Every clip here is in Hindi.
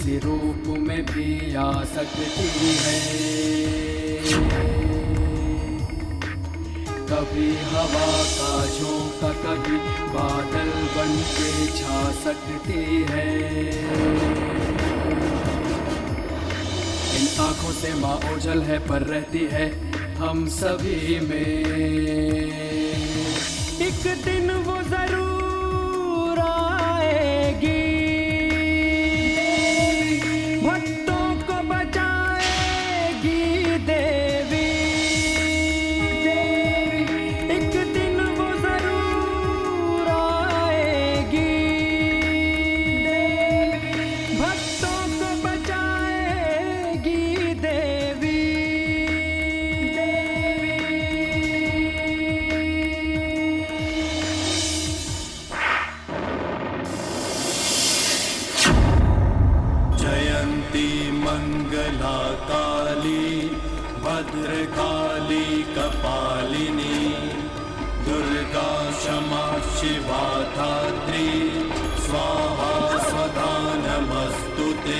किसी रूप में भी आ सकती है। कभी हवा का झोंका, कभी बादल बन के छा सकती है। इन आँखों से माँ ओझल है पर रहती है हम सभी में। एक दिन वो जरूर आएगी, भक्तों को बचाएगी देवी। एक दिन वो जरूर आएगी, भक्तों को बचाएगी देवी। जयंती मंगला काली भद्रकाली कपालिनी दुर्गा क्षमा शिवा धात्री स्वाहा स्वधा नमस्तुते।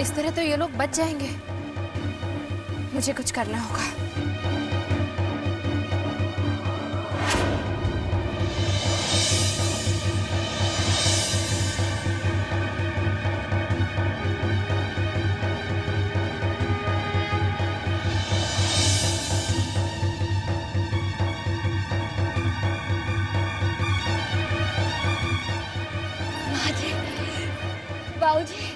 इस तरह तो ये लोग बच जाएंगे। मुझे कुछ करना होगा। माँ जी, बाबूजी।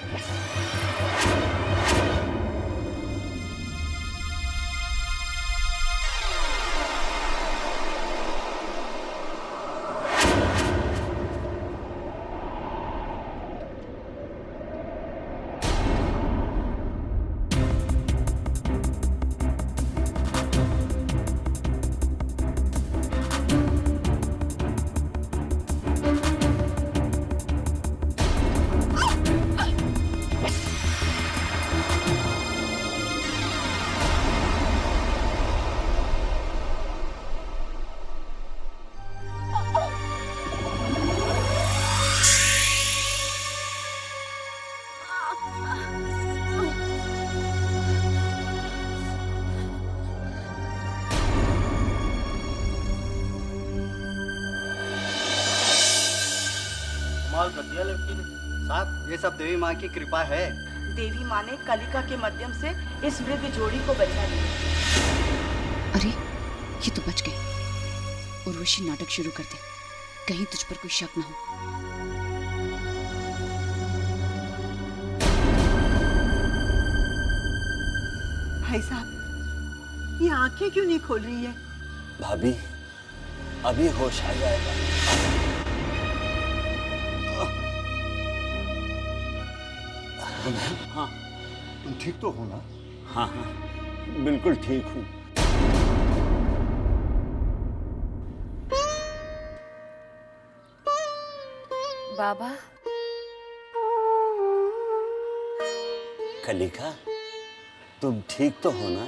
कमाल कर दिया लड़की ने। साहब ये सब देवी माँ की कृपा है। देवी माँ ने कलिका के माध्यम से इस वृद्ध जोड़ी को बचा लिया। अरे ये तो बच गए। उर्वशी नाटक शुरू कर दे, कहीं तुझ पर कोई शक ना हो। भाई साहब, ये आंखें क्यों नहीं खोल रही है? भाभी अभी होश आ जाएगा। हाँ तुम ठीक तो हो ना? हाँ हाँ बिल्कुल ठीक हूँ। बाबा, कलिका तुम ठीक तो हो ना?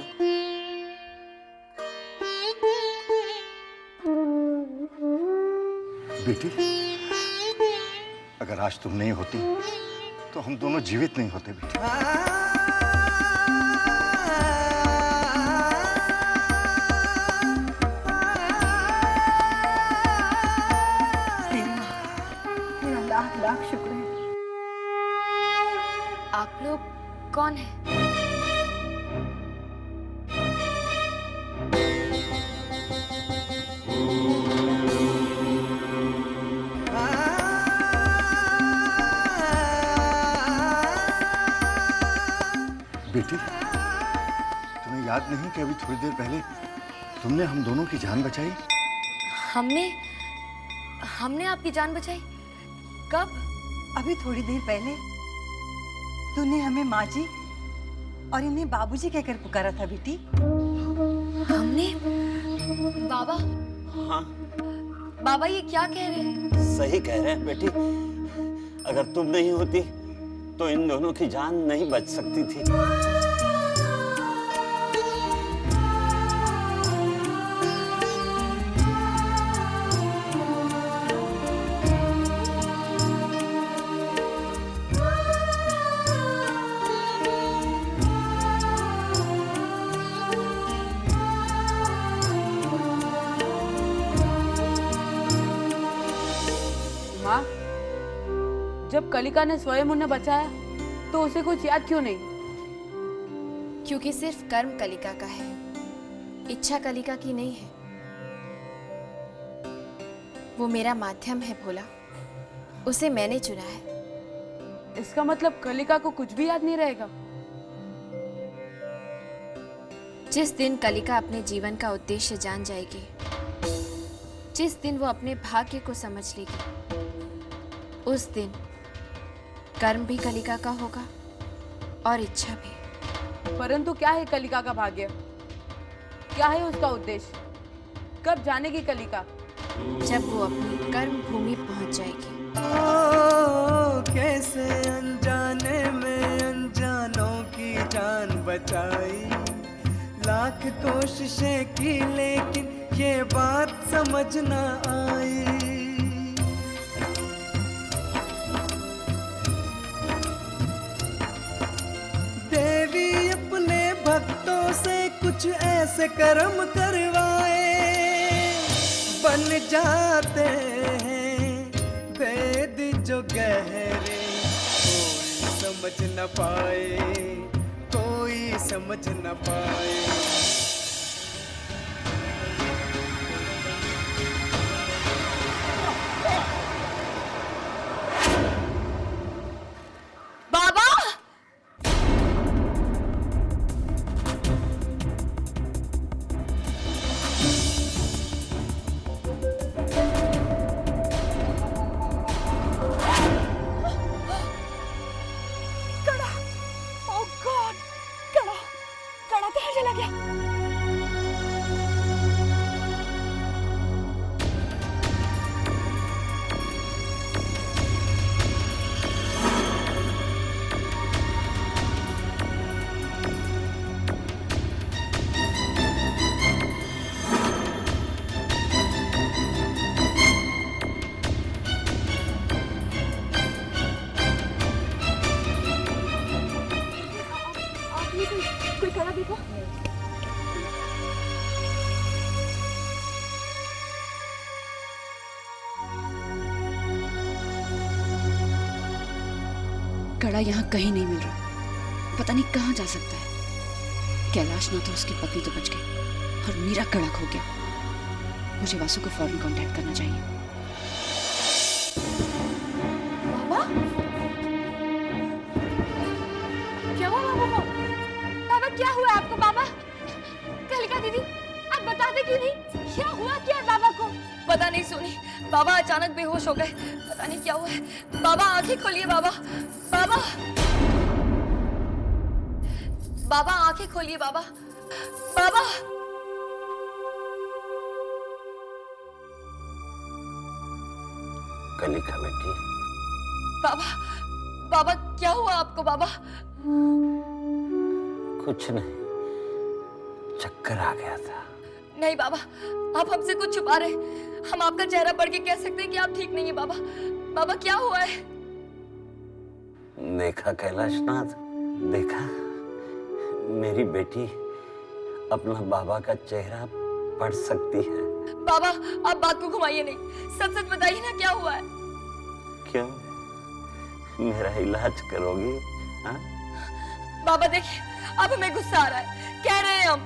बेटी, अगर आज तुम नहीं होती तो हम दोनों जीवित नहीं होते बेटी। तेरा लाख लाख शुक्र है। आप लोग कौन हैं? बेटी, तुम्हें याद नहीं कि अभी थोड़ी देर पहले तुमने हम दोनों की जान बचाई? हमने आपकी जान बचाई? कब? अभी थोड़ी देर पहले तूने हमें माँ जी और इन्हें बाबूजी कहकर पुकारा था बेटी। हमने? बाबा, हाँ बाबा ये क्या कह रहे हैं? सही कह रहे हैं बेटी। अगर तुम नहीं होती तो इन दोनों की जान नहीं बच सकती थी। माँ, जब कलिका ने स्वयं उन्हें बचाया तो उसे कुछ याद क्यों नहीं? क्योंकि सिर्फ कर्म कलिका का है, इच्छा कलिका की नहीं है। वो मेरा माध्यम है भोला, उसे मैंने चुना है। इसका मतलब कलिका को कुछ भी याद नहीं रहेगा? जिस दिन कलिका अपने जीवन का उद्देश्य जान जाएगी, जिस दिन वो अपने भाग्य को समझ लेगी, उस दिन कर्म भी कलिका का होगा और इच्छा भी। परंतु क्या है कलिका का भाग्य? क्या है उसका उद्देश्य? कब जानेगी कलिका? जब वो अपनी कर्म भूमि पहुंच जाएगी। कैसे अनजाने में अनजानों की जान बचाई, लाख कोशिशें की लेकिन ये बात समझ न आई। देवी अपने भक्तों से कुछ ऐसे कर्म करवाए, बन जाते हैं वेद जो गहरे, कोई समझ न पाए, कोई समझ न पाए। बाबा! कोई कड़ा देखो। कड़ा यहाँ कहीं नहीं मिल रहा, पता नहीं कहाँ जा सकता है। कैलाश नाथ और उसकी पत्नी तो बच गई, और मीरा कड़क हो गया। मुझे वासु को फौरन कांटेक्ट करना चाहिए। बाबा क्या हुआ बाबा को? बाबा क्या हुआ आपको बाबा? कलिका दीदी आप बताते क्यों नहीं? क्या हुआ क्या है बाबा को? पता नहीं सोनी, बाबा अचानक बेहोश हो गए, पता नहीं क्या हुआ है। बाबा आंखें खोलिए बाबा, बाबा बाबा आंखें खोलिए बाबा, बाबा कलिका बेटी। बाबा बाबा क्या हुआ आपको बाबा? कुछ नहीं, चक्कर आ गया था। नहीं बाबा, आप हमसे कुछ छुपा रहे। हम आपका चेहरा पढ़ के कह सकते हैं कि आप ठीक नहीं है बाबा। बाबा क्या हुआ है? देखा कैलाशनाथ, देखा मेरी बेटी अपना बाबा का चेहरा पढ़ सकती है। बाबा आप बात को घुमाइए नहीं, सच सच बताइए ना क्या हुआ है? क्यों, मेरा इलाज करोगी? हाँ? बाबा देखिए अब हमें गुस्सा आ रहा है, कह रहे हैं हम।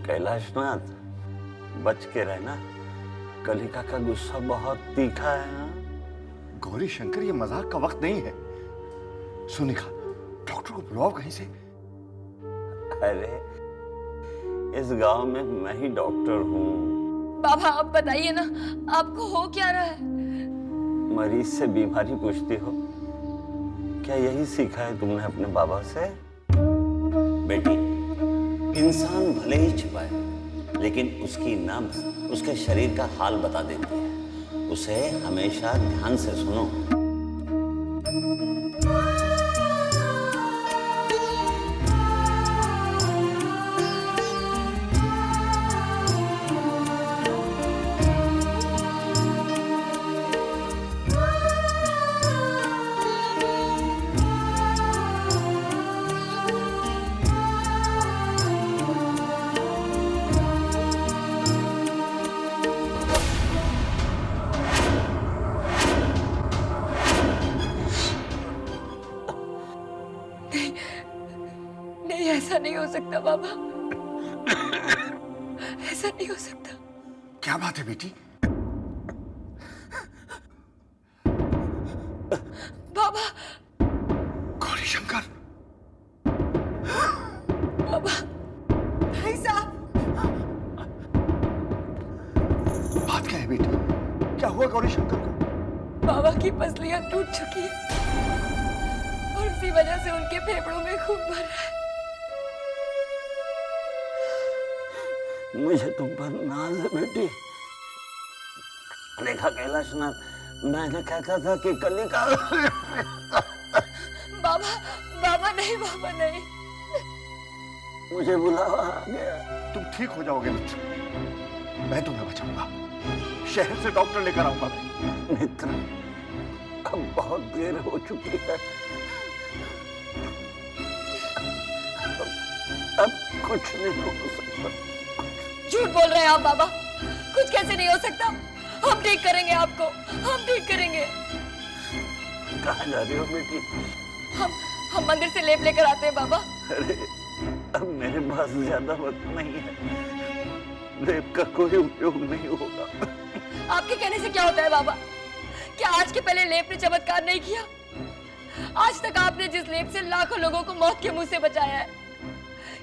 कैलाशनाथ बच के रहना, कलिका का गुस्सा बहुत तीखा है। हाँ? गौरी शंकर, ये मजाक का वक्त नहीं है। सुनिका, डॉक्टर को बुलाओ कहीं से। अरे इस गांव में मैं ही डॉक्टर हूँ। बाबा आप बताइए ना, आपको हो क्या रहा है? मरीज से बीमारी पूछती हो, क्या यही सीखा है तुमने अपने बाबा से? बेटी, इंसान भले ही छिपाए, लेकिन उसकी नब्ज उसके शरीर का हाल बता देती है। उसे हमेशा ध्यान से सुनो। नहीं ऐसा नहीं हो सकता बाबा, ऐसा नहीं हो सकता। क्या बात है बेटी? बाबा गौरी शंकर, बाबा भाई साहब, बात क्या है बेटी? क्या हुआ गौरी शंकर को? बाबा की पसलियां टूट चुकी है और उसी वजह से उनके फेफड़ों में खून भर रहा है। मुझे तुम पर नाज है बेटी। देखा कैलाशनाथ, मैंने कहता था कि कलिका। बाबा बाबा नहीं, बाबा नहीं। मुझे बुलावा आ गया। तुम ठीक हो जाओगे मित्र, मैं तुम्हें बचाऊंगा। शहर से डॉक्टर लेकर आऊंगा। मित्र, अब बहुत देर हो चुकी है। अब कुछ नहीं हो सकता। झूठ बोल रहे हैं आप बाबा, कुछ कैसे नहीं हो सकता। हम ठीक करेंगे आपको, हम ठीक करेंगे। कहाँ जा रही हो बेटी? हम मंदिर से लेप लेकर आते हैं बाबा। अरे अब मेरे पास ज्यादा वक्त नहीं है, लेप का कोई उपयोग नहीं होगा। आपके कहने से क्या होता है बाबा? क्या आज के पहले लेप ने चमत्कार नहीं किया? आज तक आपने जिस लेप से लाखों लोगों को मौत के मुंह से बचाया है,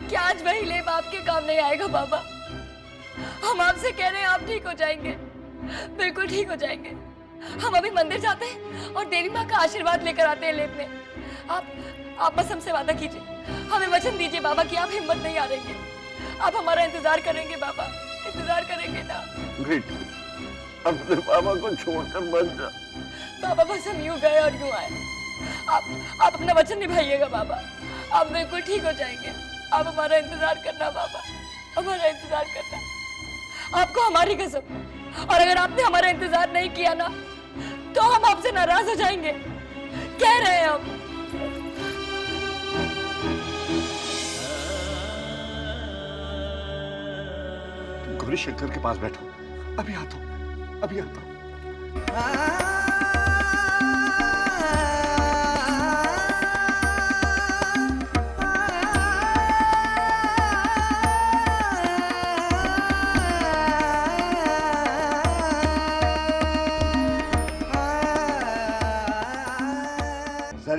क्या आज वही लेप आपके काम नहीं आएगा बाबा? हम आपसे कह रहे हैं आप ठीक हो जाएंगे, बिल्कुल ठीक हो जाएंगे। हम अभी मंदिर जाते हैं और देवी माँ का आशीर्वाद लेकर आते हैं लेप में। आप बस हमसे वादा कीजिए, हमें वचन दीजिए बाबा कि आप हिम्मत नहीं हारेंगे। आप हमारा इंतजार करेंगे बाबा, इंतजार करेंगे ना? बेटी, अपने बाबा को छोड़कर मत जा। बाबा बस हम यूं गए और यूं आए। आप अपना वचन निभाइएगा बाबा, आप बिल्कुल ठीक हो जाएंगे। आप हमारा इंतजार करना बाबा, हमारा इंतजार करना। आपको हमारी कसम, और अगर आपने हमारा इंतजार नहीं किया ना तो हम आपसे नाराज हो जाएंगे, कह रहे हैं हम। गौरी शंकर के पास बैठो, अभी आता हूं, अभी आता हूं।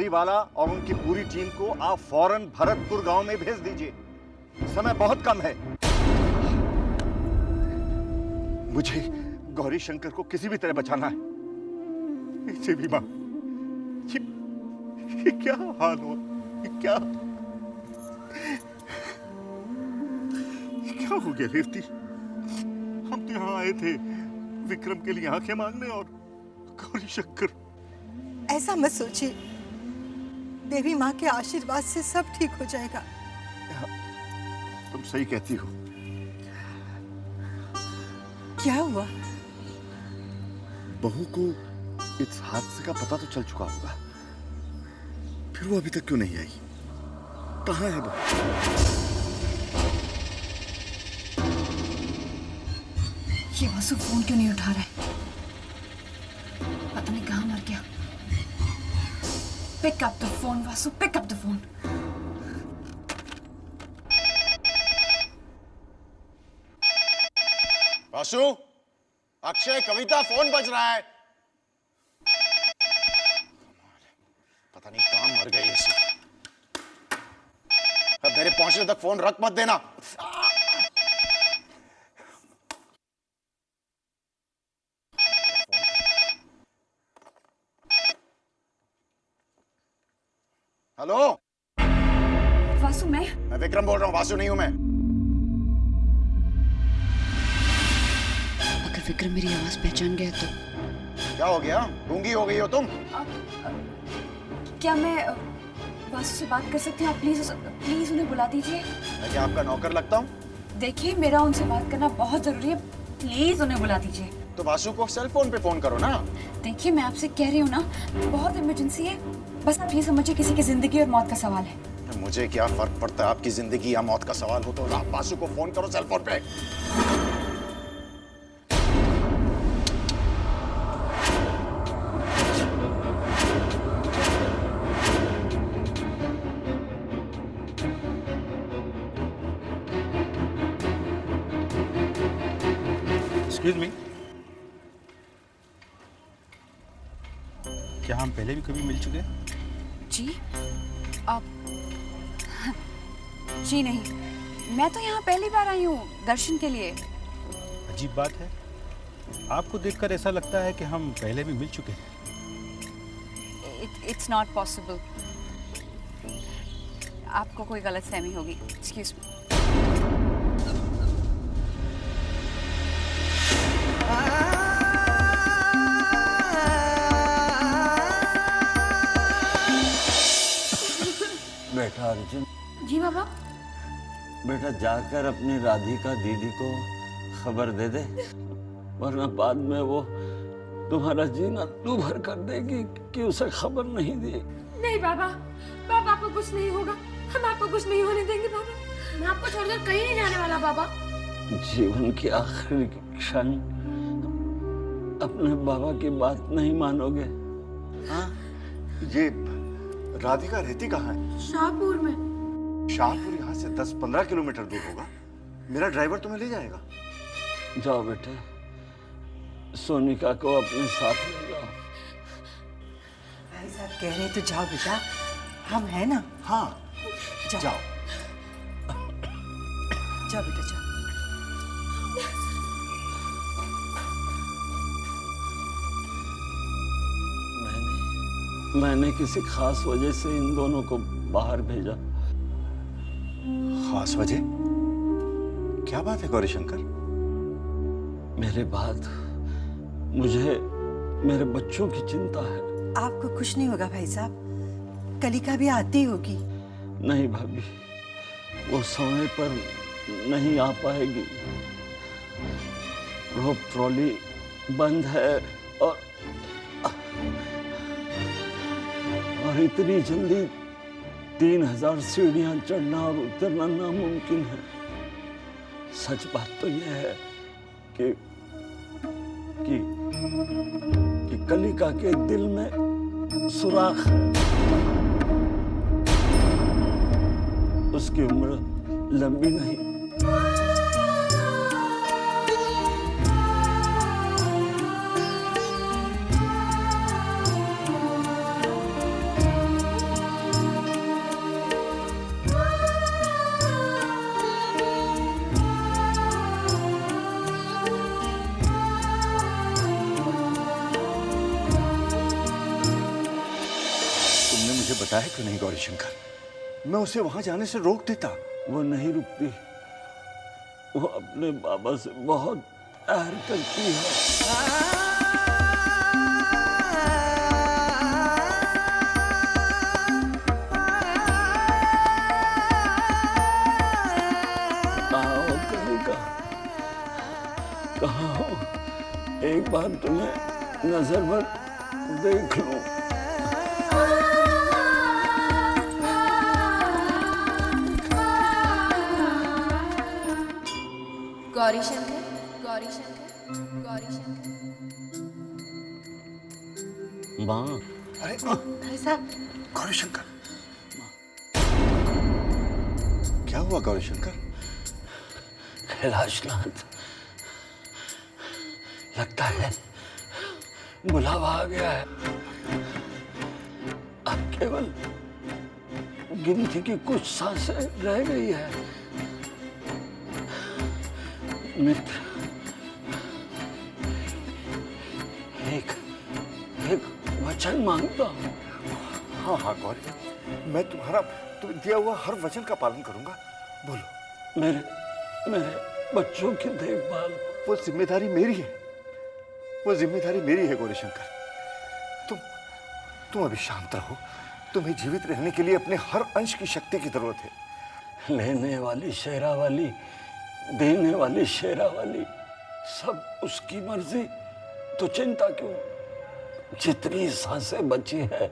वाला और उनकी पूरी टीम को आप फौरन भरतपुर गांव में भेज दीजिए। समय बहुत कम है। मुझे गौरी शंकर को किसी भी तरह बचाना है। इसे भी मां, ये क्या हाल हो, ये क्या हो गया रेवती? हम तो यहाँ आए थे विक्रम के लिए आंखें मांगने और गौरी शंकर। ऐसा मत सोचिए, देवी माँ के आशीर्वाद से सब ठीक हो जाएगा। तुम सही कहती हो। क्या हुआ? बहू को इस हादसे का पता तो चल चुका होगा, फिर वो अभी तक क्यों नहीं आई? कहाँ है बहू? ये वासु फोन क्यों नहीं उठा रहा है? पता नहीं कहाँ मर गया। Pick up the phone Vasu, pick up the phone. Vasu, Akshay, Kavita, phone बज रहा है। पता नहीं कहाँ मर गई है। अब मेरे पहुंचने तक फोन रख मत देना। हेलो वासु, मैं विक्रम बोल रहा हूँ। वासु नहीं हूं मैं। अगर विक्रम मेरी आवाज पहचान गया तो? क्या हो गया? गूंगी हो गई हो तुम? क्या मैं वासु से बात कर सकती हूँ? आप प्लीज उन्हें बुला दीजिए। मैं क्या आपका नौकर लगता हूँ? देखिए, मेरा उनसे बात करना बहुत जरूरी है, प्लीज उन्हें बुला दीजिए। तो वासु को सेल फोन पे फोन करो ना। देखिए, मैं आपसे कह रही हूँ ना, बहुत इमरजेंसी है। बस आप ये समझिए, किसी की जिंदगी और मौत का सवाल है। मुझे क्या फर्क पड़ता है आपकी जिंदगी या मौत का सवाल हो, तो आप वासु को फोन करो सेल फोन पे। एक्सक्यूज मी, क्या हम पहले भी कभी मिल चुके हैं? जी आप? जी नहीं, मैं तो यहाँ पहली बार आई हूँ दर्शन के लिए। अजीब बात है, आपको देखकर ऐसा लगता है कि हम पहले भी मिल चुके हैं। It's not possible. आपको कोई गलतफहमी होगी। Excuse me. बेटा अर्जुन, जी बाबा। बेटा जाकर अपनी राधिका दीदी को खबर दे दे, वरना बाद में वो तुम्हारा जीना दूभर कर देगी कि उसे खबर नहीं दी। नहीं बाबा, बाबा आपको कुछ नहीं होगा, हम आपको कुछ नहीं होने देंगे बाबा। मैं आपको छोड़कर कहीं नहीं जाने वाला बाबा। जीवन की आखिरी क्षण अपने बाबा की बात नहीं मानोगे? हाँ? ये राधिका रहती कहाँ है? शाहपुर में। शाहपुर यहाँ से 10-15 किलोमीटर दूर होगा। मेरा ड्राइवर तुम्हें ले जाएगा। जाओ बेटे, सोनिका को अपने साथ ले जाओ। भाई साहब कह रहे तो जाओ बेटा, हम हैं ना। हाँ जाओ जाओ जाओ बेटा जाओ। मैंने किसी खास वजह से इन दोनों को बाहर भेजा। खास वजह? क्या बात है गौरी शंकर? मेरे बाद मुझे मेरे बच्चों की चिंता है। आपको कुछ नहीं होगा भाई साहब, कलिका भी आती होगी। नहीं भाभी, वो समय पर नहीं आ पाएगी। रोप ट्रॉली बंद है और इतनी जल्दी 3000 सीढ़ियां चढ़ना और उतरना नामुमकिन है। सच बात तो यह है कि कलिका के दिल में सुराख है। उसकी उम्र लंबी नहीं। बताया क्यों नहीं गौरी शंकर? मैं उसे वहां जाने से रोक देता। वो नहीं रुकती। वो अपने बाबा से बहुत प्यार करती है। कहाँ हो? एक बार तुम्हें नजर भर देख लूं। गौरी शंकर, गौरी शंकर, गौरी शंकर। माँ। अरे भाई साहब। गौरी शंकर, क्या हुआ गौरी शंकर? कैलाशनाथ, लगता है बुलावा आ गया है। अब केवल गिनती की कुछ सांसें रह गई है। मित्र, एक वचन मांगता हूँ। हाँ हाँ गौरी, मैं तुम्हारा दिया हुआ हर वचन का पालन करूंगा। बोलो। मेरे बच्चों की देखभाल। वो जिम्मेदारी मेरी है, वो जिम्मेदारी मेरी है गौरी शंकर। तुम अभी शांत रहो। तुम्हें जीवित रहने के लिए अपने हर अंश की शक्ति की जरूरत है। लेने वाली शेरा वाली, देने वाली शेरा वाली, सब उसकी मर्जी। तो चिंता क्यों? जितनी सांसें बची है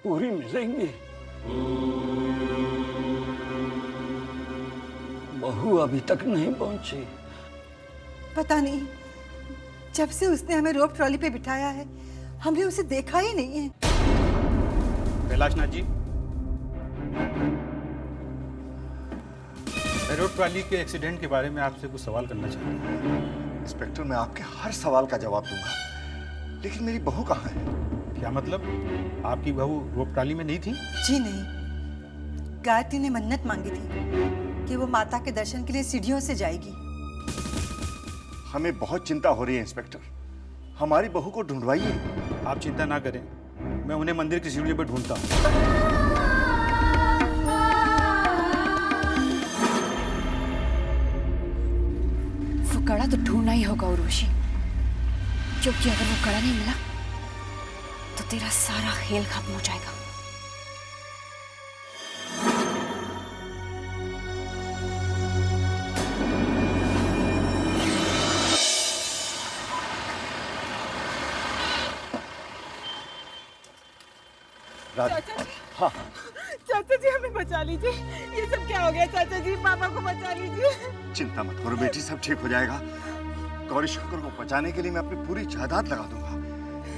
पूरी मिलेंगी। बहू अभी तक नहीं पहुंची। पता नहीं, जब से उसने हमें रोप ट्रॉली पे बिठाया है हमने उसे देखा ही नहीं है। कैलाशनाथ जी, मैं रोड ट्रॉली के एक्सीडेंट के बारे में आपसे कुछ सवाल करना चाहता हूँ। इंस्पेक्टर, मैं आपके हर सवाल का जवाब दूंगा, लेकिन मेरी बहू कहाँ है? क्या मतलब? आपकी बहू रोप ट्रॉली में नहीं थी? जी नहीं, गायत्री ने मन्नत मांगी थी कि वो माता के दर्शन के लिए सीढ़ियों से जाएगी। हमें बहुत चिंता हो रही है इंस्पेक्टर, हमारी बहू को ढूंढवाइए। आप चिंता ना करें, मैं उन्हें मंदिर की सीढ़ियों पर ढूंढता हूँ। वो कड़ा तो ढूंढना ही होगा उर्वशी, क्योंकि अगर वो कड़ा नहीं मिला तो तेरा सारा खेल खत्म हो जाएगा। चाचा जी, हाँ चाचा जी हमें बचा लीजिए। ये सब क्या हो गया चाचा जी? पापा को बचा लीजिए। चिंता मत करो बेटी, सब ठीक हो जाएगा। गौरी शंकर को बचाने के लिए मैं अपनी पूरी जायदाद लगा दूंगा।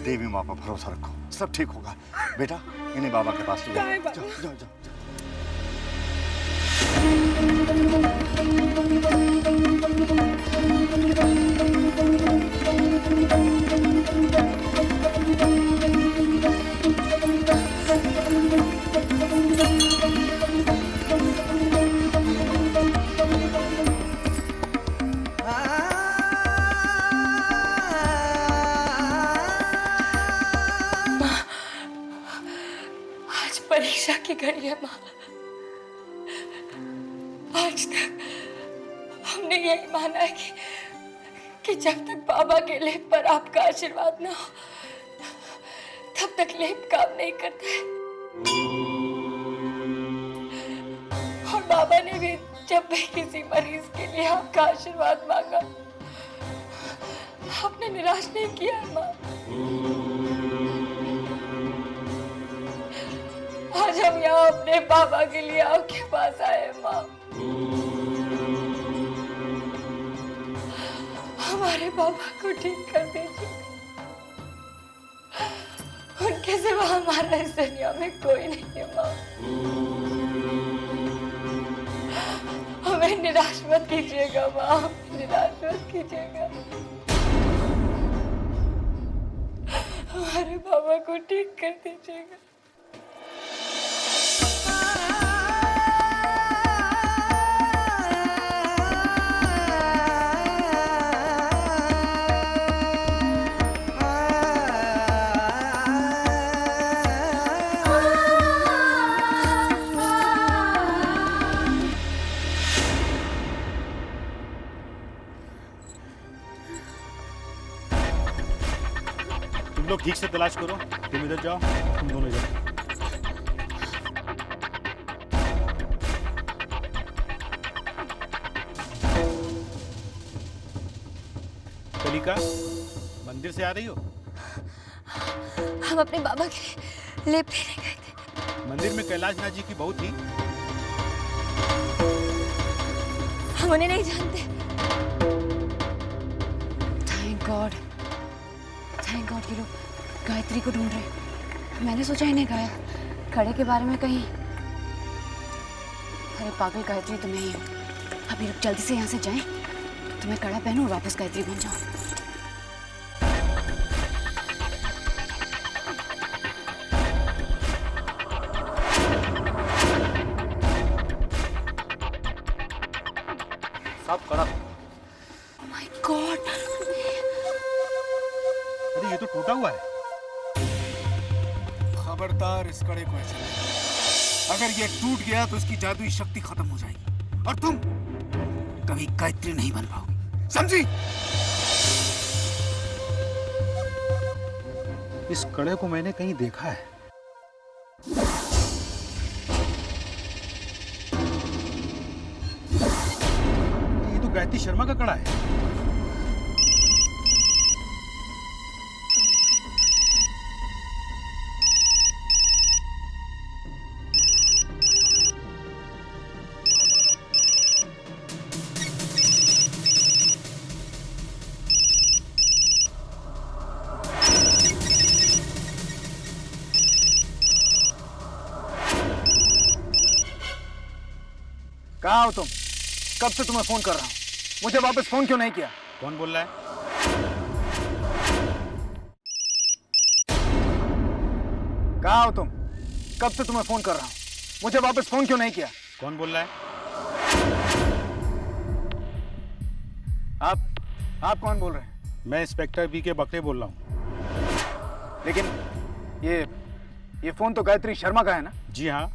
देवी माँ पर भरोसा रखो, सब ठीक होगा। बेटा, इन्हें बाबा के पास ले जाओ। जाओ जाओ जाओ। परीक्षा की घड़ी है माँ। आज तक हमने यही माना है कि जब तक बाबा के लेप पर आपका आशीर्वाद ना हो तब तक लेप काम नहीं करता है। और बाबा ने भी जब भी किसी मरीज के लिए आपका आशीर्वाद मांगा आपने निराश नहीं किया माँ। आज हम यहाँ अपने बाबा के लिए आपके पास आए माँ। हमारे बाबा को ठीक कर दीजिए। उनके सिवा हमारा इस दुनिया में कोई नहीं है माँ। हमें निराश मत कीजिएगा माँ, निराश मत कीजिएगा। हमारे बाबा को ठीक कर दीजिएगा। तुम लोग ठीक से तलाश करो, तुम इधर जाओ, तुम दोनों जाओ। कलिका, मंदिर से आ रही हो? हम अपने बाबा के लेप लेने गए थे। मंदिर में कैलाशनाथ जी की बहू थी। हम उन्हें नहीं जानते। थैंक गॉड ये लोग गायत्री को ढूंढ रहे हैं। मैंने सोचा इन्हें गाया कड़े के बारे में कहीं। अरे पागल गायत्री तुम्हें ही हो। अभी लोग जल्दी से यहाँ से जाएं, तो मैं कड़ा पहनूं और वापस गायत्री बन जाऊं। सब कड़ा। माय गॉड, अरे ये तो टूटा हुआ है। खबरदार इस कड़े को ऐसे लेना। अगर ये टूट गया तो इसकी जादुई शक्ति खत्म हो जाएगी और तुम कभी गायत्री नहीं बन पाओगी, समझी? इस कड़े को मैंने कहीं देखा है। ये तो गायत्री शर्मा का कड़ा है। कहाँ हो तुम? कब से तुम्हें फोन कर रहा हूँ, मुझे वापस फोन क्यों नहीं किया? कौन बोल रहा है? कहाँ हो तुम? कब से तुम्हें फोन कर रहा हूँ, मुझे वापस फोन क्यों नहीं किया? कौन बोल रहा है? आप कौन बोल रहे हैं? मैं इंस्पेक्टर बी के बकरे बोल रहा हूँ। लेकिन ये फोन तो गायत्री शर्मा का है ना? जी हाँ,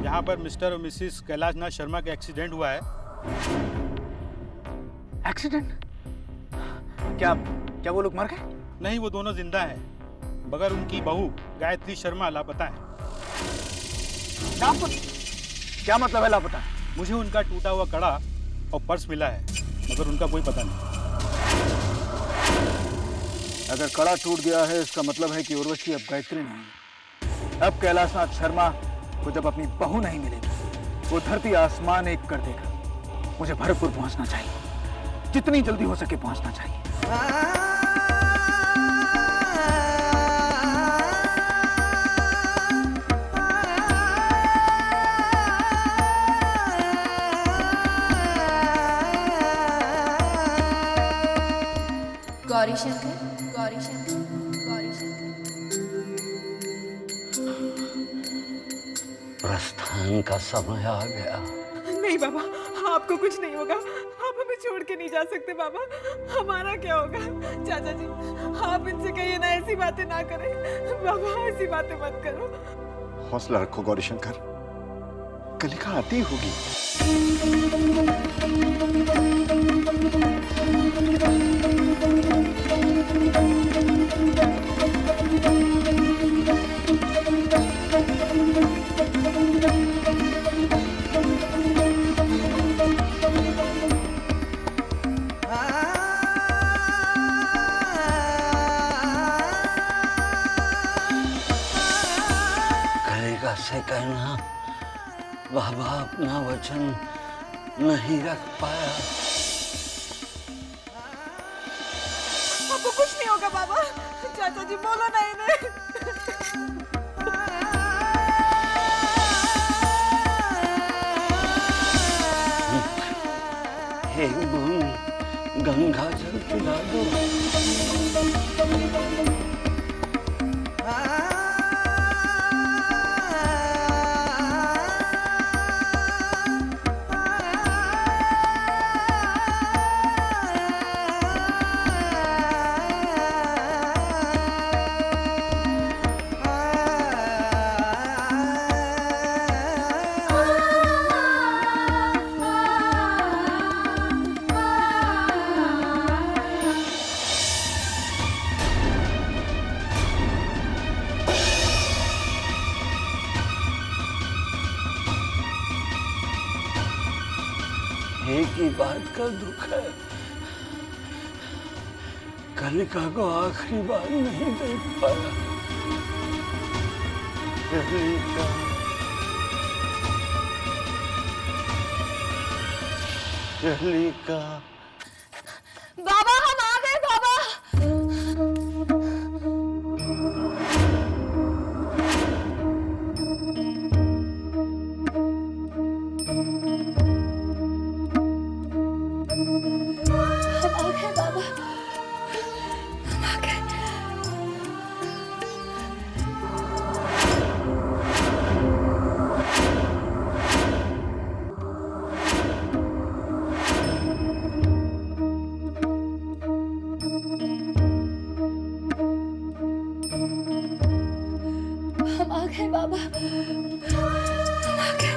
यहाँ पर मिस्टर और मिसिस कैलाशनाथ शर्मा का एक्सीडेंट हुआ है। एक्सीडेंट? क्या वो लोग मर गए? नहीं, वो दोनों जिंदा हैं, मगर उनकी बहू गायत्री शर्मा लापता है। क्या मतलब है लापता? मुझे उनका टूटा हुआ कड़ा और पर्स मिला है, मगर उनका कोई पता नहीं। अगर कड़ा टूट गया है इसका मतलब है कि उर्वशी अब गायत्री नहीं है। अब कैलाशनाथ शर्मा को जब अपनी बहू नहीं मिलेगी, वो धरती आसमान एक कर देगा। मुझे भरतपुर पहुंचना चाहिए, जितनी जल्दी हो सके पहुंचना चाहिए। गौरी शंकर, गौरी शंकर, गौरी शंकर। प्रस्थान का समय आ गया। नहीं बाबा, आपको कुछ नहीं होगा। आप हमें छोड़ के नहीं जा सकते बाबा। हमारा क्या होगा? चाचा जी, आप इनसे कहिए ना, ऐसी बातें ना करें। बाबा ऐसी बातें मत करो। हौसला रखो गौरीशंकर, कलिका आती होगी। कलिका से कहना बाबा अपना वचन नहीं रख पाया। आपको कुछ नहीं होगा बाबा। चाचा जी बोलो ना इन्हें। एक बूंद गंगा जल पिला दो। एक ही बात का दुख है, कलिका को आखिरी बार नहीं देख पाया। कलिका, कलिका। बाबा हम आ गए बाबा। हम आ गए बाबा, हम आ गए। हम आ गए बाबा, हम आ गए।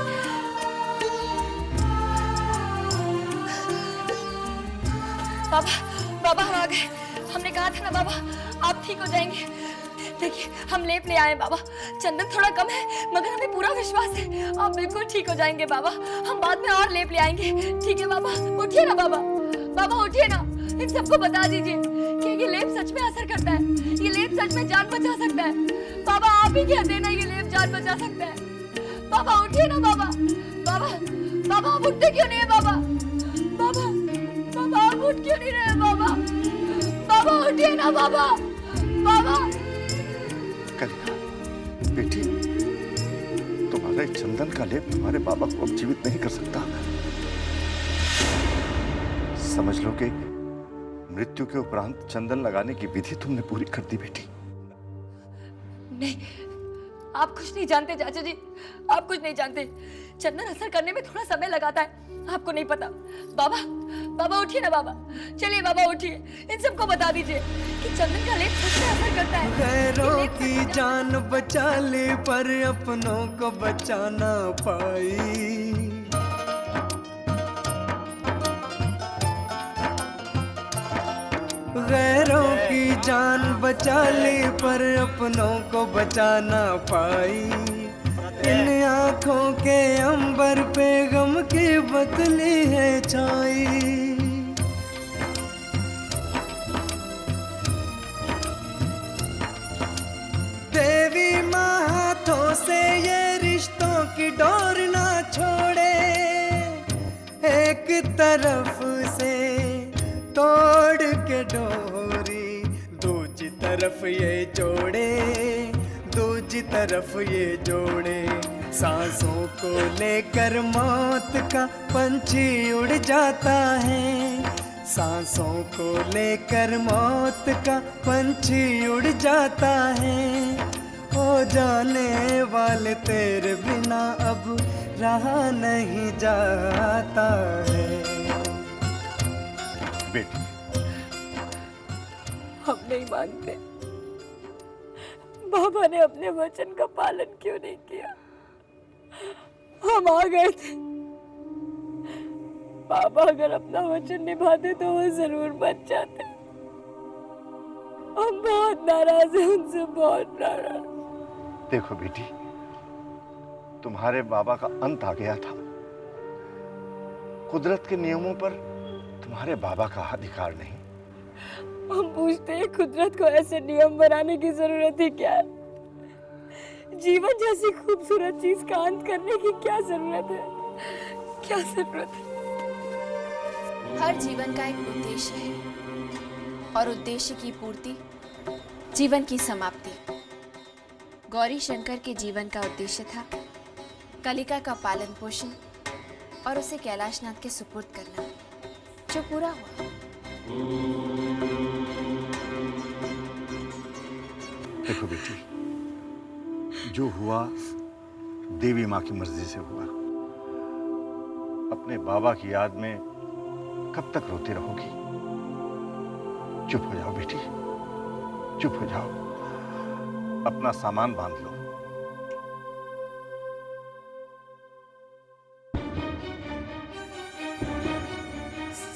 बाबा बाबा हम आ गए। हमने कहा था ना बाबा आप ठीक हो जाएंगे। देखिए हम लेप ले आए बाबा, चंदन थोड़ा कम है मगर हमें पूरा विश्वास है आप बिल्कुल ठीक हो जाएंगे बाबा। हम बाद में और लेप ले आएंगे, ठीक है बाबा? उठिए ना बाबा, बाबा उठिए ना, इन सबको बता दीजिए कि ये लेप सच में असर करता है, ये लेप सच में जान बचा सकता है। बाबा आप ही कहते हैं ना ये लेप जान बचा सकता है। बाबा उठिए ना बाबा, बाबा बाबा आप उठते क्यों नहीं है बाबा? बाबा बाबा आप उठ क्यों नहीं रहे बाबा? बाबा उठिए ना बाबा, बाबा। कलिका बेटी, तुम्हारे चंदन का लेप तुम्हारे बाबा को अब जीवित नहीं कर सकता। समझ लो कि मृत्यु के उपरांत चंदन लगाने की विधि तुमने पूरी कर दी बेटी। नहीं आप कुछ नहीं जानते चाचा जी, आप कुछ नहीं जानते। चंदन असर करने में थोड़ा समय लगाता है, आपको नहीं पता। बाबा बाबा उठिए ना बाबा, चलिए बाबा उठिए, इन सबको बता दीजिए कि चंदन का लेप सच में असर करता है। गैरों की जान बचा ले पर अपनों को बचा ना पाई। गैरों की जान बचा ली पर अपनों को बचा ना पाई। इन आँखों के अंबर पे गम की बदली है छाई। देवी माँ हाथों से ये रिश्तों की डोर ना छोड़े, एक तरफ से तोड़ के डोरी दूजी तरफ ये जोड़े, दूजी तरफ ये जोड़े। सांसों को लेकर मौत का पंछी उड़ जाता है, सांसों को लेकर मौत का पंछी उड़ जाता है। हो जाने वाले तेरे बिना अब रहा नहीं जाता है। बेटी हम नहीं मानते, बाबा ने अपने वचन का पालन क्यों नहीं किया? हम आ गए थे, बाबा अगर अपना वचन निभाते तो वो जरूर बच जाते। हम बहुत नाराज हैं उनसे, बहुत नाराज। देखो बेटी, तुम्हारे बाबा का अंत आ गया था। कुदरत के नियमों पर तुम्हारे बाबा का अधिकार नहीं। हम पूछते हैं कुदरत को ऐसे नियम बनाने की जरूरत ही क्या है? जीवन जैसी खूबसूरत चीज का अंत करने की क्या जरूरत है? क्या जरूरत है? हर जीवन का एक उद्देश्य है और उद्देश्य की पूर्ति जीवन की समाप्ति। गौरी शंकर के जीवन का उद्देश्य था कलिका का पालन पोषण और उसे कैलाशनाथ के सुपुर्द करना, जो पूरा हुआ। देखो बेटी, जो हुआ देवी माँ की मर्जी से हुआ। अपने बाबा की याद में कब तक रोती रहोगी? चुप हो जाओ बेटी, चुप हो जाओ, अपना सामान बांध लो।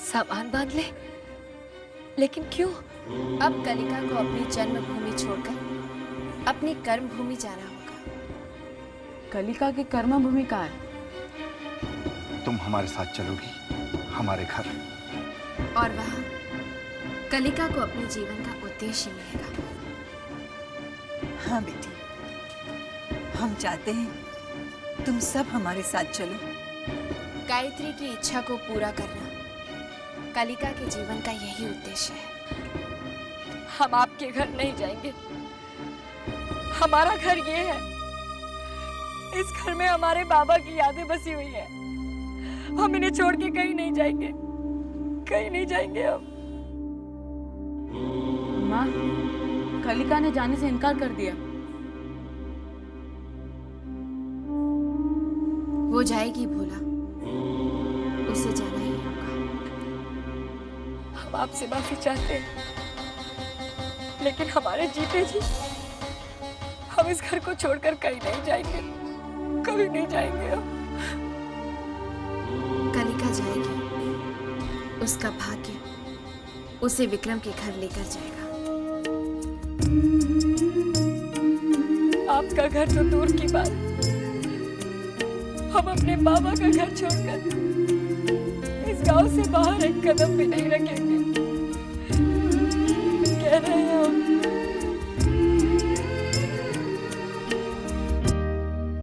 सामान बांध ले? लेकिन क्यों? अब कलिका को अपनी जन्मभूमि छोड़कर अपनी कर्म भूमि जाना होगा। कलिका की कर्म भूमि कहाँ है? तुम हमारे साथ चलोगी, हमारे घर। और वहाँ कलिका को अपने जीवन का उद्देश्य मिलेगा। हाँ बेटी, हम चाहते हैं तुम सब हमारे साथ चलो। गायत्री की इच्छा को पूरा करना कलिका के जीवन का यही उद्देश्य है। हम आपके घर नहीं जाएंगे। हमारा घर ये है। इस घर में हमारे बाबा की यादें बसी हुई है। हम इन्हें छोड़ के कहीं नहीं जाएंगे, कहीं नहीं जाएंगे हम। माँ, कलिका ने जाने से इनकार कर दिया। वो जाएगी भोला, उसे जाना ही होगा। हम आपसे माफी चाहते हैं, लेकिन हमारे जीते जी हम इस घर को छोड़कर कहीं नहीं जाएंगे, कभी नहीं जाएंगे हम। कलिका जाएगी, उसका भाग्य उसे विक्रम के घर लेकर जाएगा। आपका घर तो दूर की बात, हम अपने बाबा का घर छोड़कर इस गांव से बाहर एक कदम भी नहीं रखेंगे।